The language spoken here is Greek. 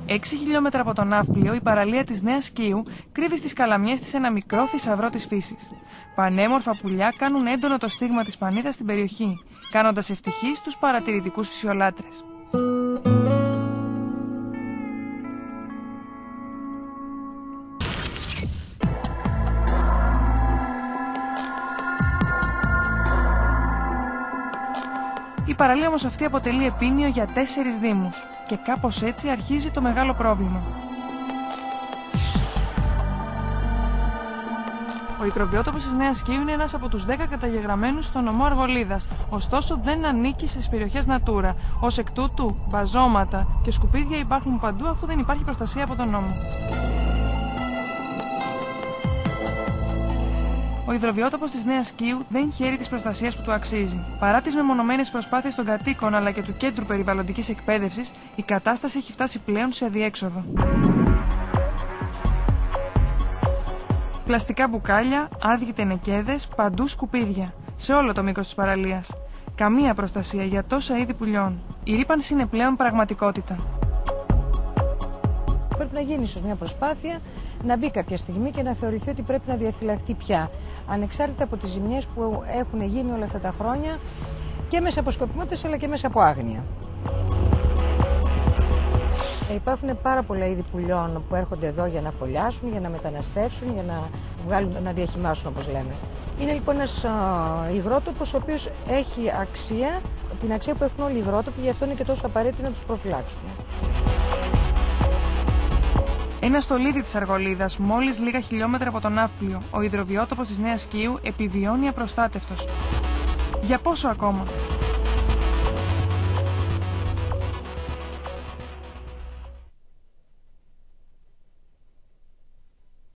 6 χιλιόμετρα από τον Ναύπλιο, η παραλία της Νέας Κοίου κρύβει στις καλαμιές της ένα μικρό θησαυρό της φύσης. Πανέμορφα πουλιά κάνουν έντονο το στίγμα της πανίδας στην περιοχή, κάνοντας ευτυχείς τους παρατηρητικούς φυσιολάτρες. Η παραλία όμως αυτή αποτελεί επήνειο για 4 δήμους και κάπως έτσι αρχίζει το μεγάλο πρόβλημα. Ο υγροβιότοπος της Νέας Κοίου είναι ένας από τους 10 καταγεγραμμένους στο νομό Αργολίδας, ωστόσο δεν ανήκει στις περιοχές Natura. Ως εκ τούτου, βαζώματα και σκουπίδια υπάρχουν παντού αφού δεν υπάρχει προστασία από τον νόμο. Ο υδροβιότοπος της Νέας Κοίου δεν χαίρει της προστασίας που του αξίζει. Παρά τις μεμονωμένες προσπάθειες των κατοίκων αλλά και του Κέντρου Περιβαλλοντικής Εκπαίδευσης, η κατάσταση έχει φτάσει πλέον σε αδιέξοδο. Πλαστικά μπουκάλια, άδειοι τενεκέδες, παντού σκουπίδια, σε όλο το μήκος της παραλίας. Καμία προστασία για τόσα είδη πουλιών. Η ρύπανση είναι πλέον πραγματικότητα. Πρέπει να γίνει ίσως μια προσπάθεια να μπει κάποια στιγμή και να θεωρηθεί ότι πρέπει να διαφυλαχτεί πια, ανεξάρτητα από τις ζημιές που έχουν γίνει όλα αυτά τα χρόνια και μέσα από σκοπιμότητες αλλά και μέσα από άγνοια. Υπάρχουν πάρα πολλά είδη πουλιών που έρχονται εδώ για να φωλιάσουν, για να μεταναστεύσουν, για να διαχυμάσουν όπως λέμε. Είναι λοιπόν ένας υγρότοπος ο οποίος έχει αξία, την αξία που έχουν όλοι οι υγρότοποι, γι' αυτό είναι και τόσο απαραίτητο να τους προφυλάξουμε. Ένα στολίδι της Αργολίδας, μόλις λίγα χιλιόμετρα από τον Ναύπλιο, ο υδροβιότοπος της Νέας Κοίου επιβιώνει απροστάτευτος. Για πόσο ακόμα?